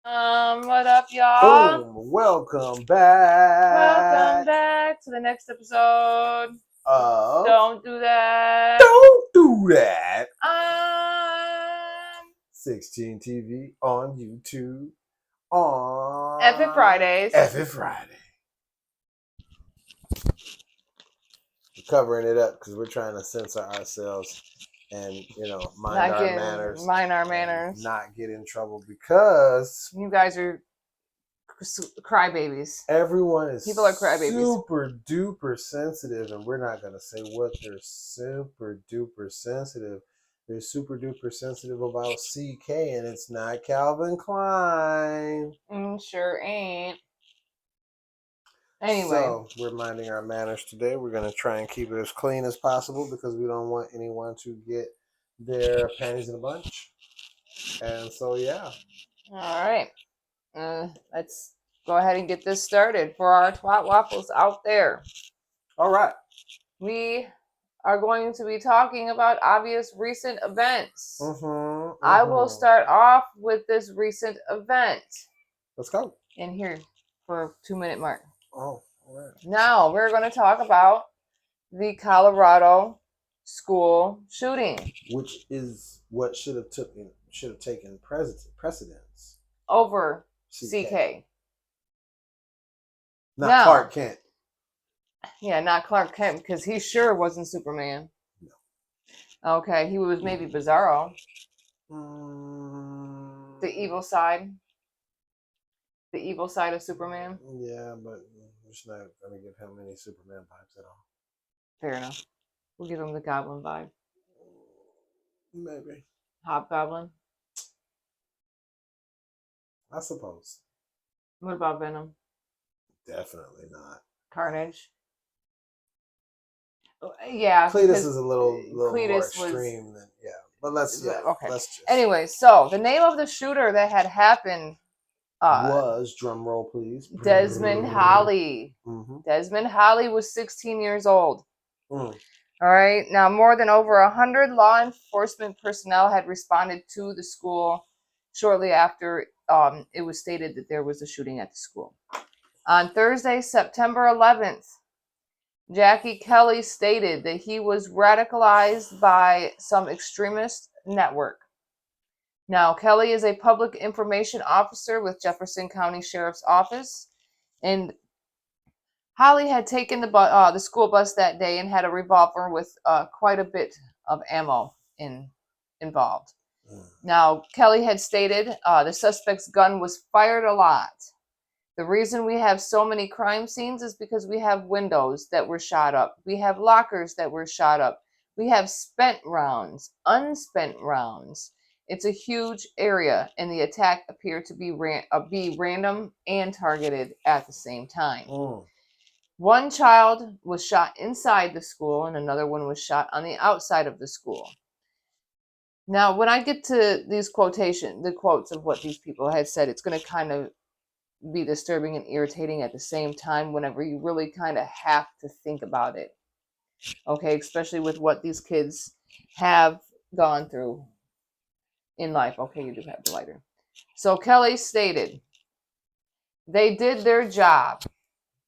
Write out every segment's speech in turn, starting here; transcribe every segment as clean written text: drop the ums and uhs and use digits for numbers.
What up, y'all? Boom! Welcome Welcome back. back to the next episode. Of Don't do that. Don't Do That. Um, 16 TV on YouTube on F it Fridays. F It Friday. We're covering it up because we're trying to censor ourselves and mind our manners. Mind our manners. Not get in trouble because you guys are crybabies. Everyone is People are crybabies. super duper sensitive, and we're not gonna say what they're super duper sensitive. They're super duper sensitive about CK, and it's not Calvin Klein. Sure ain't. Anyway, so we're minding our manners today. We're gonna try and keep it as clean as possible because we don't want anyone to get their panties in a bunch. And so yeah. All right. Let's go ahead and get this started for our twat waffles out there. All right. We are going to be talking about obvious recent events. I will start off with this recent event. Let's go. In here for 2-minute mark. Oh, all right. Now we're going to talk about the Colorado school shooting, which is what should have taken precedence over CK. Not Clark Kent. Yeah, not Clark Kent, because he sure wasn't Superman. No. Okay, he was maybe Bizarro. The evil side. The evil side of Superman. Yeah, but we're just not going to give him any Superman vibes at all. Fair enough. We'll give him the Goblin vibe. Maybe. Hobgoblin. I suppose. What about Venom? Definitely not. Carnage. Yeah. Cletus is a little more extreme than But let's okay. Let's just. Anyway, so the name of the shooter that had happened was, drum roll please, Desmond Holly. Desmond Holly was 16 years old. All right. Now, more than over 100 law enforcement personnel had responded to the school shortly after it was stated that there was a shooting at the school. On Thursday, September 11th, Jackie Kelly stated that he was radicalized by some extremist network. Now, Kelly is a public information officer with Jefferson County Sheriff's Office, and Holly had taken the school bus that day and had a revolver with quite a bit of ammo involved. Now, Kelly had stated the suspect's gun was fired a lot. The reason we have so many crime scenes is because we have windows that were shot up. We have lockers that were shot up. We have spent rounds, unspent rounds. It's a huge area, and the attack appeared to be random and targeted at the same time. One child was shot inside the school, and another one was shot on the outside of the school. Now, when I get to these the quotes of what these people had said, it's going to kind of be disturbing and irritating at the same time whenever you really kind of have to think about it. Okay, especially with what these kids have gone through in life. Okay, you do have the lighter. So Kelly stated, they did their job.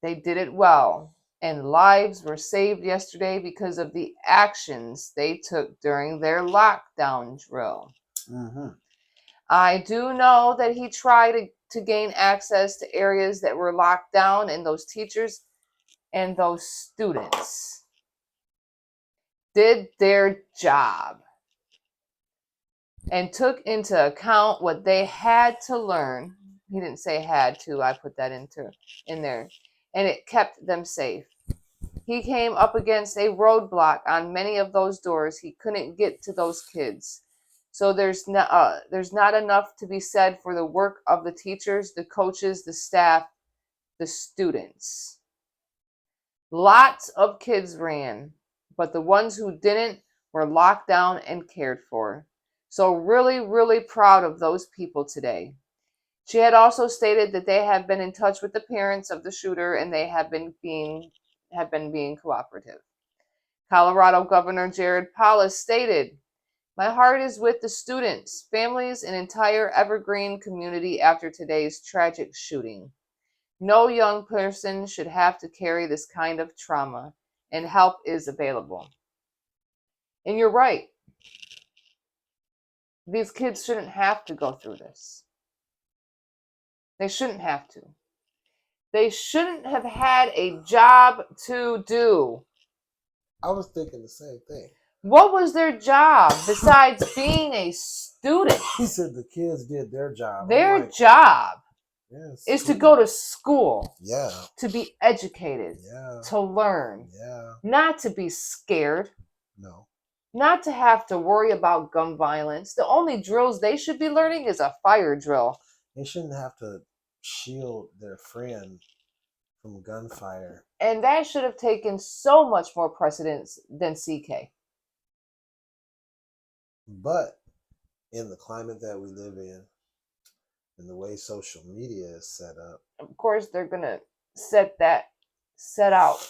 They did it well. And lives were saved yesterday because of the actions they took during their lockdown drill. I do know that he tried to gain access to areas that were locked down, and those teachers and those students did their job and took into account what they had to learn. He didn't say had to, I put that in there. And it kept them safe. He came up against a roadblock on many of those doors. He couldn't get to those kids. So there's not enough to be said for the work of the teachers, the coaches, the staff, the students. Lots of kids ran, but the ones who didn't were locked down and cared for. So really, really proud of those people today. She had also stated that they have been in touch with the parents of the shooter, and they have been being cooperative. Colorado Governor Jared Polis stated, My heart is with the students, families, and entire Evergreen community after today's tragic shooting. No young person should have to carry this kind of trauma, and help is available. And you're right. These kids shouldn't have to go through this. They shouldn't have to. They shouldn't have had a job to do. I was thinking the same thing. What was their job besides being a student? He said the kids did their job. Their job is school. to go to school. Yeah. To be educated. Yeah. To learn. Yeah. Not to be scared. No. Not to have to worry about gun violence. The only drills they should be learning is a fire drill. They shouldn't have to shield their friend from gunfire. And that should have taken so much more precedence than CK. But in the climate that we live in, and the way social media is set up, of course they're gonna set out.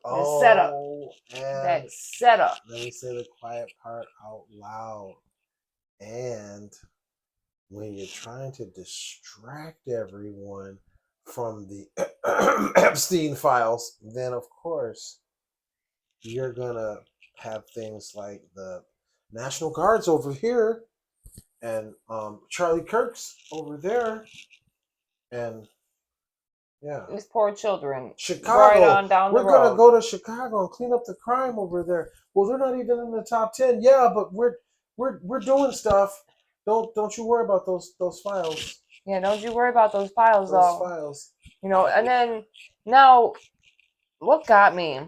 Oh, that setup. Let me say the quiet part out loud. And when you're trying to distract everyone from the Epstein files, then of course you're gonna have things like the National Guards over here, and Charlie Kirk's over there, and yeah, these poor children. Chicago. Right on down the road. We're gonna go to Chicago and clean up the crime over there. Well, they're not even in the top 10. Yeah, but we're doing stuff. Don't you worry about those files. Yeah, don't you worry about those files. Those files. You know, and then now, what got me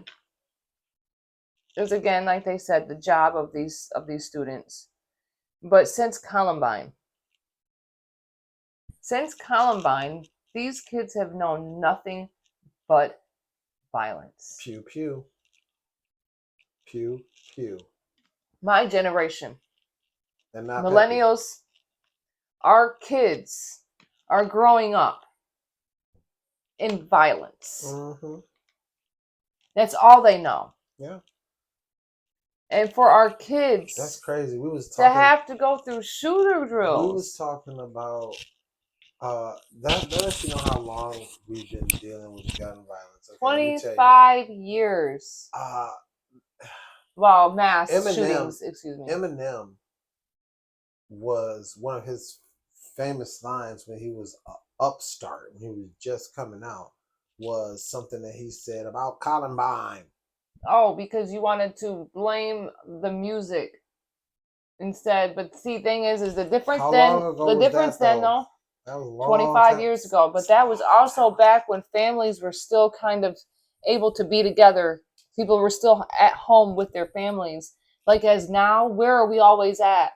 is, again, like they said, the job of these students. But since Columbine, these kids have known nothing but violence. Pew pew. Pew pew. My generation, and not millennials, our kids are growing up in violence. Mm-hmm. That's all they know. Yeah. And for our kids, that's crazy. We was talking, to have to go through shooter drills. We was talking about that lets you know how long we've been dealing with gun violence. Okay, 25 years. Well, mass shootings, excuse me. Eminem was one of his famous lines when he was an upstart, when he was just coming out, was something that he said about Columbine. Oh, because you wanted to blame the music instead. But see, thing is the difference though, that was 25 years ago. But that was also back when families were still kind of able to be together. People were still at home with their families. Like as now, where are we always at?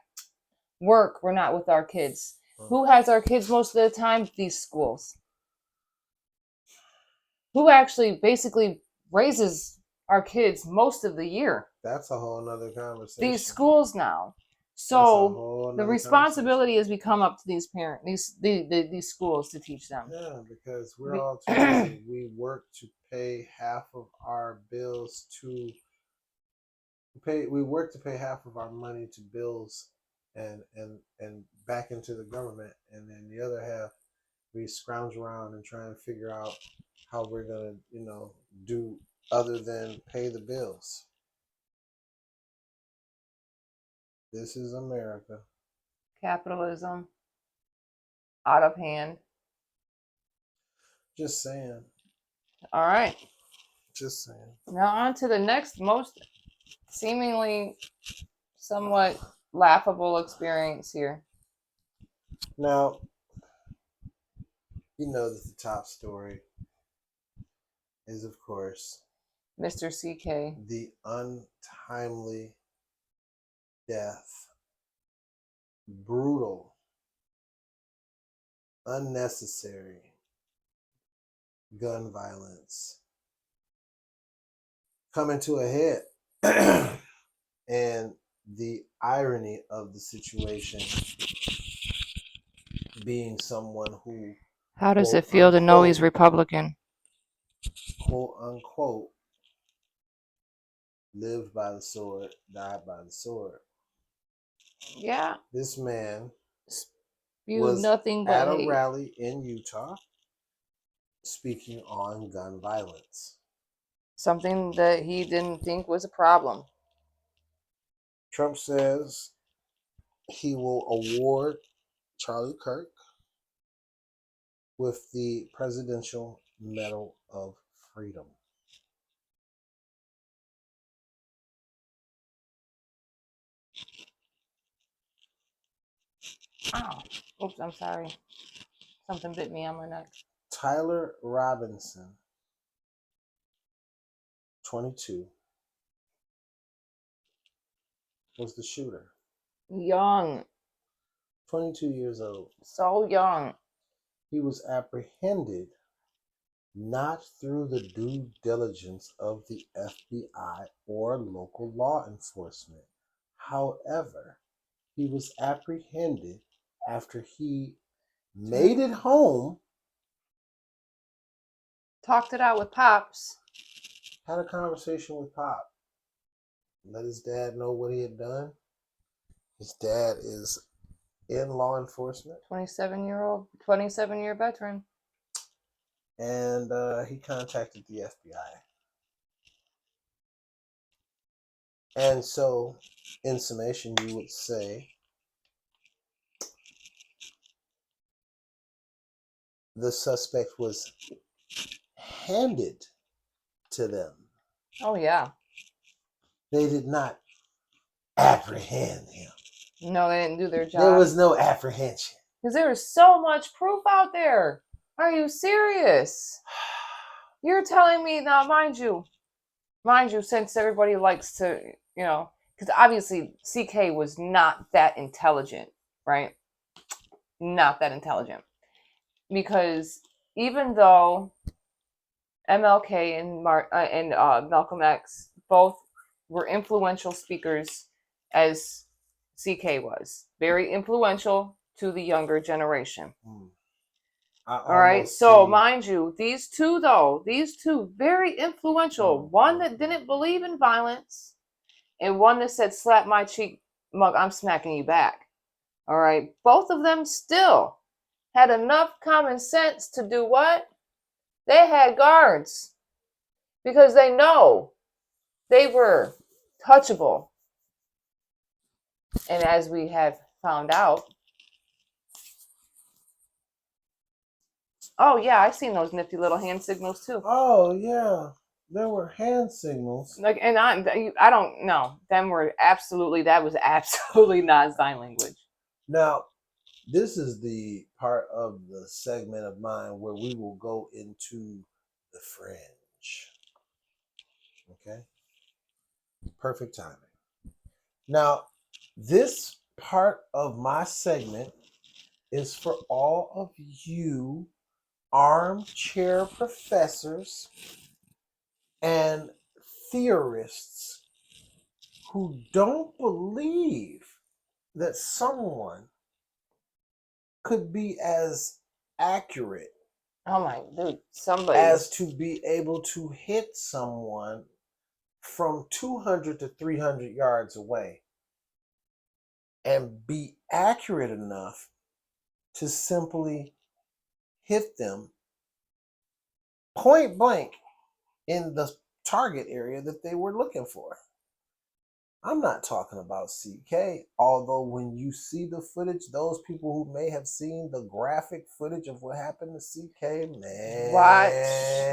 Work. We're not with our kids. Who has our kids most of the time? These schools. Who actually basically raises our kids most of the year? That's a whole nother conversation. These schools now. So the responsibility has become up to these parents, these schools, to teach them. Yeah, because we're all too busy. We work to pay half of our bills we work to pay half of our money to bills and back into the government, and then the other half we scrounge around and try and figure out how we're gonna, do other than pay the bills. This is America. Capitalism. Out of hand. Just saying. All right. Just saying. Now on to the next most seemingly somewhat laughable experience here. Now, that the top story is, of course, Mr. CK. The untimely death. Brutal. Unnecessary gun violence coming to a head. And the irony of the situation being someone who... How does it feel to know he's Republican? Quote unquote, lived by the sword, died by the sword. Yeah. This man Spewed was nothing but at a hate. rally in Utah speaking on gun violence. Something that he didn't think was a problem. Trump says he will award Charlie Kirk with the Presidential Medal of Freedom. Oh, oops, I'm sorry. Something bit me on my neck. Tyler Robinson, 22, was the shooter. Young. 22 years old. So young. He was apprehended not through the due diligence of the FBI or local law enforcement. However, he was apprehended after he made it home, talked it out with Pops, had a conversation with Pop, let his dad know what he had done. His dad is in law enforcement. 27-year veteran. And he contacted the FBI. And so, in summation, you would say the suspect was handed to them. Oh, yeah. They did not apprehend him. No, they didn't do their job. There was no apprehension. Because there was so much proof out there. Are you serious? You're telling me now, mind you, since everybody likes to, because obviously CK was not that intelligent, right? Not that intelligent. Because even though MLK and Malcolm X both were influential speakers, as CK was very influential to the younger generation. All right, so mind you, these two very influential. One that didn't believe in violence, and one that said, "Slap my cheek, mug, I'm smacking you back." All right, both of them still had enough common sense to do what? They had guards because they know they were touchable. And as we have found out, oh yeah, I've seen those nifty little hand signals too. Oh yeah, there were hand signals. Like, and I don't know. That was absolutely not sign language. Now, this is the part of the segment of mine where we will go into the fringe. Okay? Perfect timing. Now, this part of my segment is for all of you armchair professors and theorists who don't believe that someone could be as accurate as to be able to hit someone from 200 to 300 yards away and be accurate enough to simply hit them point blank in the target area that they were looking for. I'm not talking about CK, although when you see the footage, those people who may have seen the graphic footage of what happened to CK, man. Watch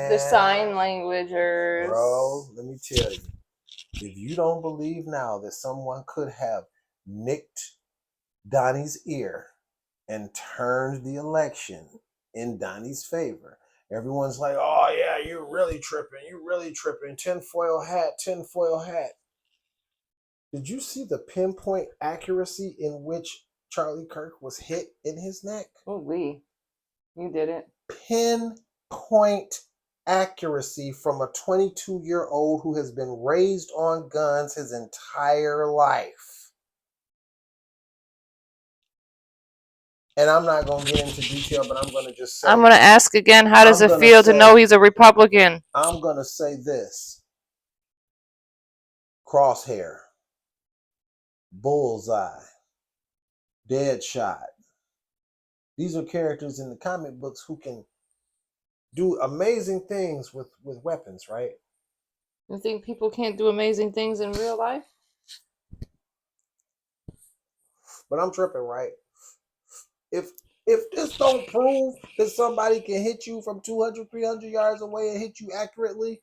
the sign languagers. Bro, let me tell you, if you don't believe now that someone could have nicked Donnie's ear and turned the election in Donnie's favor, everyone's like, oh yeah, you're really tripping, tinfoil hat. Did you see the pinpoint accuracy in which Charlie Kirk was hit in his neck? Oh, you didn't. Pinpoint accuracy from a 22-year-old who has been raised on guns his entire life. And I'm not going to get into detail, but I'm going to just say... I'm going to ask again, how does it feel to know he's a Republican? I'm going to say this. Crosshair. Bullseye. Deadshot. These are characters in the comic books who can do amazing things with weapons, right? You think people can't do amazing things in real life? But I'm tripping, right? If this don't prove that somebody can hit you from 200, 300 yards away and hit you accurately,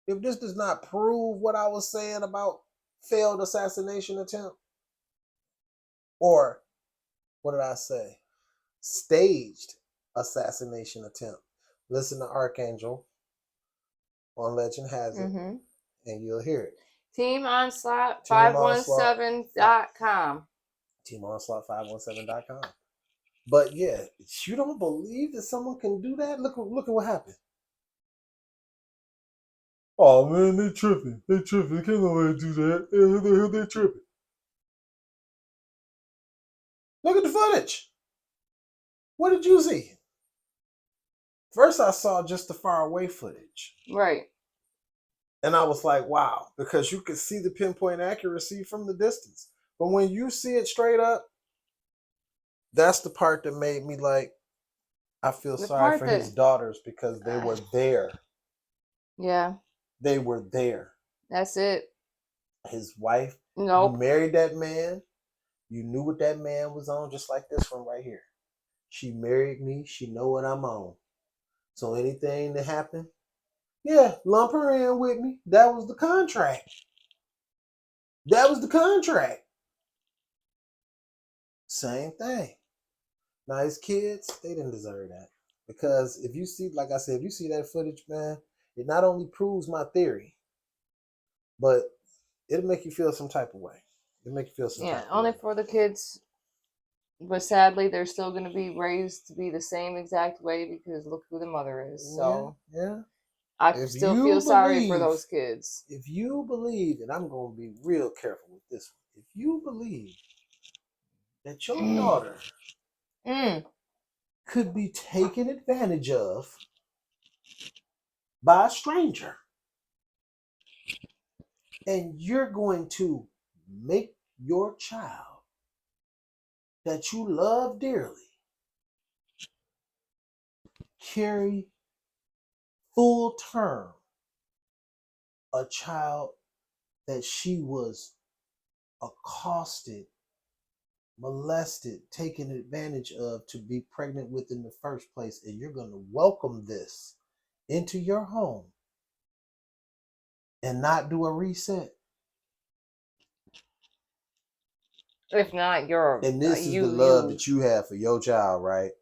if this does not prove what I was saying about failed assassination attempt, or what did I say? Staged assassination attempt. Listen to Archangel on Legend Has It, and you'll hear it. Team Onslaught 517.com. Team Onslaught 517.com. But yeah, you don't believe that someone can do that? Look at what happened. Oh man, they tripping. They tripping. They can't nobody do that. They tripping. Look at the footage. What did you see? First, I saw just the far away footage. Right. And I was like, wow, because you could see the pinpoint accuracy from the distance. But when you see it straight up, that's the part that made me like, I feel sorry for his daughters because they were there. Yeah. They were there. That's it. His wife. Nope. You married that man. You knew what that man was on, just like this one right here. She married me. She know what I'm on. So anything that happened, yeah, lump her in with me. That was the contract. That was the contract. Same thing. Now his kids, they didn't deserve that. Because if you see, like I said, if you see that footage, man, it not only proves my theory, but it'll make you feel some type of way. It'll make you feel some type of way. Yeah, only for the kids. But sadly, they're still going to be raised to be the same exact way because look who the mother is. So yeah. I still feel sorry for those kids. If you believe, and I'm going to be real careful with this one, if you believe that your daughter could be taken advantage of by a stranger, and you're going to make your child that you love dearly carry full term a child that she was accosted, molested, taken advantage of to be pregnant with in the first place, and you're going to welcome this into your home and not do a reset. If not, you're and this is the love that you have for your child, right?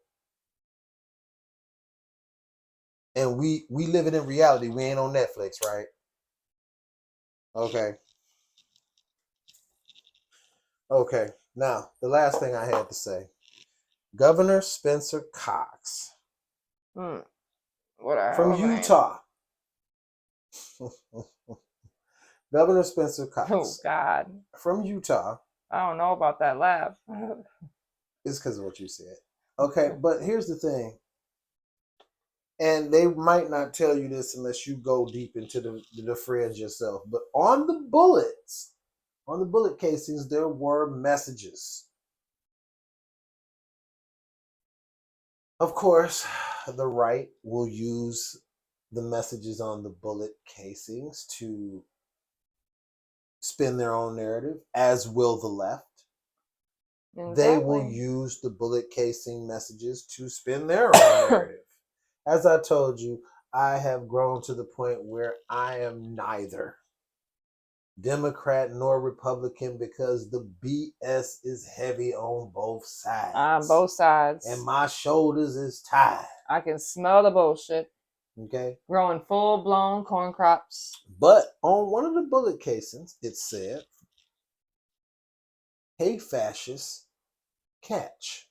And we living in reality. We ain't on Netflix, right? Okay. Now, the last thing I had to say. Governor Spencer Cox. From Utah. Governor Spencer Cox. Oh, God. From Utah. I don't know about that laugh. It's because of what you said. Okay, but here's the thing. And they might not tell you this unless you go deep into the fringe yourself. But on the bullet casings, there were messages. Of course, the right will use the messages on the bullet casings to spin their own narrative, as will the left. Exactly. They will use the bullet casing messages to spin their own narrative. As I told you, I have grown to the point where I am neither Democrat nor Republican because the BS is heavy on both sides. On both sides. And my shoulders is tired. I can smell the bullshit. Okay. Growing full-blown corn crops. But on one of the bullet casings, it said, "Hey, fascists, catch."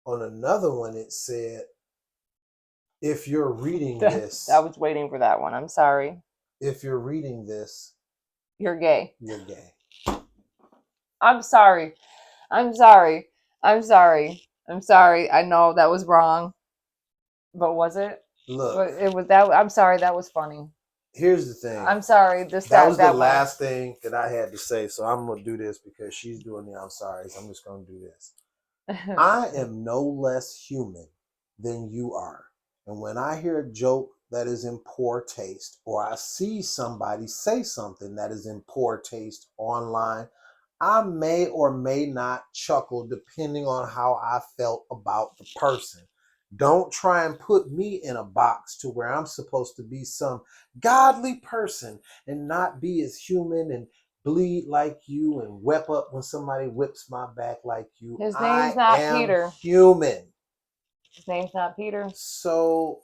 On another one, it said, "If you're reading this..." I was waiting for that one. I'm sorry. "If you're reading this... you're gay." You're gay. I'm sorry. I'm sorry. I'm sorry. I'm sorry. I know that was wrong. But was it? Look. But it was that. I'm sorry. That was funny. here's the thing. I'm sorry. That was the last thing that I had to say. So I'm going to do this because she's doing the I'm sorry. So I'm just going to do this. I am no less human than you are. And when I hear a joke that is in poor taste, or I see somebody say something that is in poor taste online, I may or may not chuckle depending on how I felt about the person. Don't try and put me in a box to where I'm supposed to be some godly person and not be as human and bleed like you and whip up when somebody whips my back like you. His name's not Peter. Human. His name's not Peter. So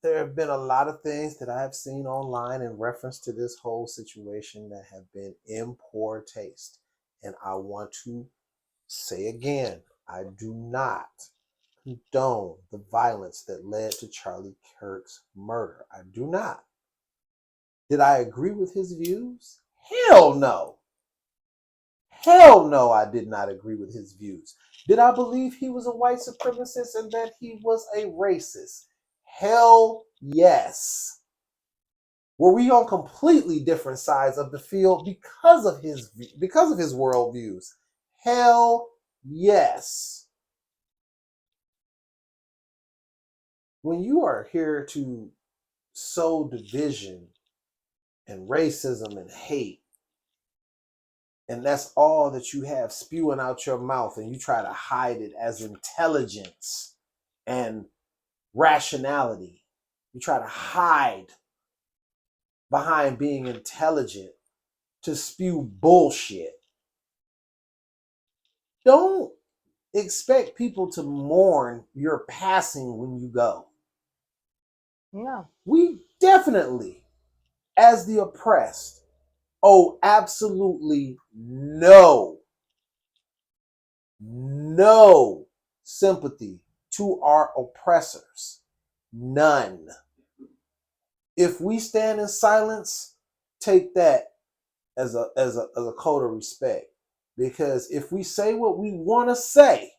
there have been a lot of things that I have seen online in reference to this whole situation that have been in poor taste. And I want to say again, I do not condone the violence that led to Charlie Kirk's murder. I do not. Did I agree with his views? Hell no. Hell no, I did not agree with his views. Did I believe he was a white supremacist and that he was a racist? Hell yes. Were we on completely different sides of the field because of his worldviews? Hell yes. When you are here to sow division and racism and hate, and that's all that you have spewing out your mouth, and you try to hide it as intelligence and rationality, you try to hide behind being intelligent to spew bullshit. Don't expect people to mourn your passing when you go. No. We definitely, as the oppressed, owe absolutely no sympathy to our oppressors. None. If we stand in silence, take that as a code of respect. Because if we say what we want to say,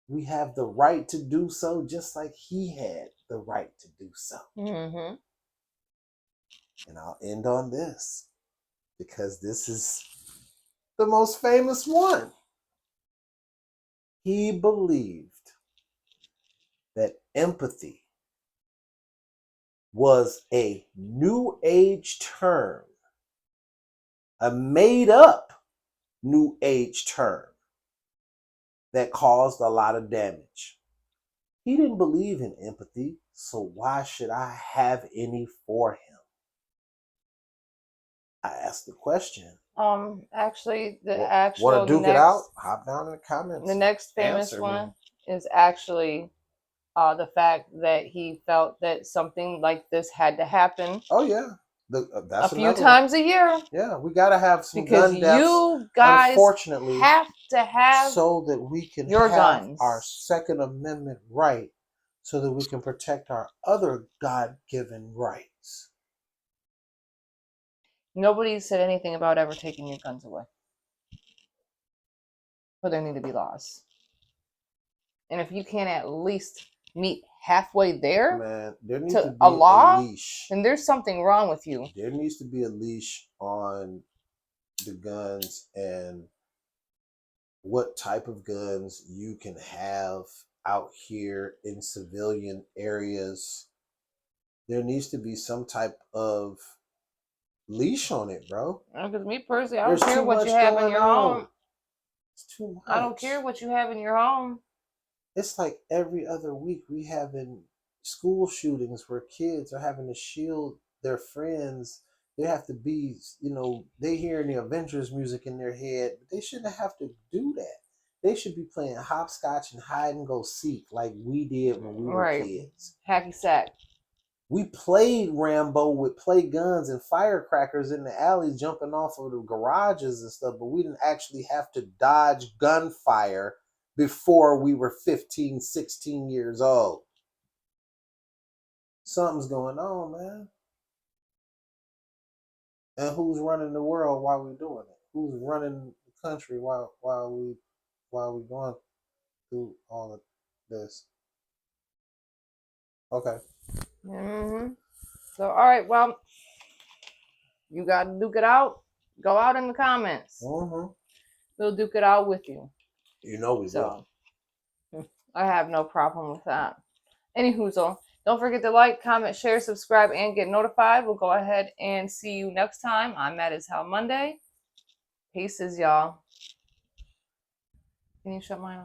we have the right to do so, just like he had the right to do so. Mm-hmm. And I'll end on this, because this is the most famous one. He believed that empathy was a new age term, a made up new age term that caused a lot of damage. He didn't believe in empathy, so why should I have any for him? I asked the question. Actually, want to duke it out? Hop down in the comments. The next famous one is actually the fact that he felt that something like this had to happen. Oh yeah, that's a few times a year. Yeah, we gotta have some because gun deaths. You guys, unfortunately, have to have so that we can your have guns. Our Second Amendment right, so that we can protect our other God-given rights. Nobody said anything about ever taking your guns away. But there need to be laws. And if you can't at least meet halfway there, man, there needs to be a law, leash. then there's something wrong with you. There needs to be a leash on the guns and what type of guns you can have out here in civilian areas. There needs to be some type of leash on it, bro. Because me personally, I don't care what you have in your home. It's too much. I don't care what you have in your home. It's like every other week we having school shootings where kids are having to shield their friends. They have to be, they hearing the Avengers music in their head. But they shouldn't have to do that. They should be playing hopscotch and hide and go seek like we did when we were kids. Hacky sack. We played Rambo with play guns and firecrackers in the alleys, jumping off of the garages and stuff, but we didn't actually have to dodge gunfire before we were 15, 16 years old. Something's going on, man. And who's running the world while we're doing it? Who's running the country while we going through all of this? Okay. Mm-hmm. So, all right, well, You got to duke it out. Go out in the comments. We'll duke it out with you. You know we will. I have no problem with that. Any hoozle. Don't forget to like, comment, share, subscribe, and get notified. We'll go ahead and see you next time on Mad as Hell Monday. Pieces, y'all. Can you shut mine off?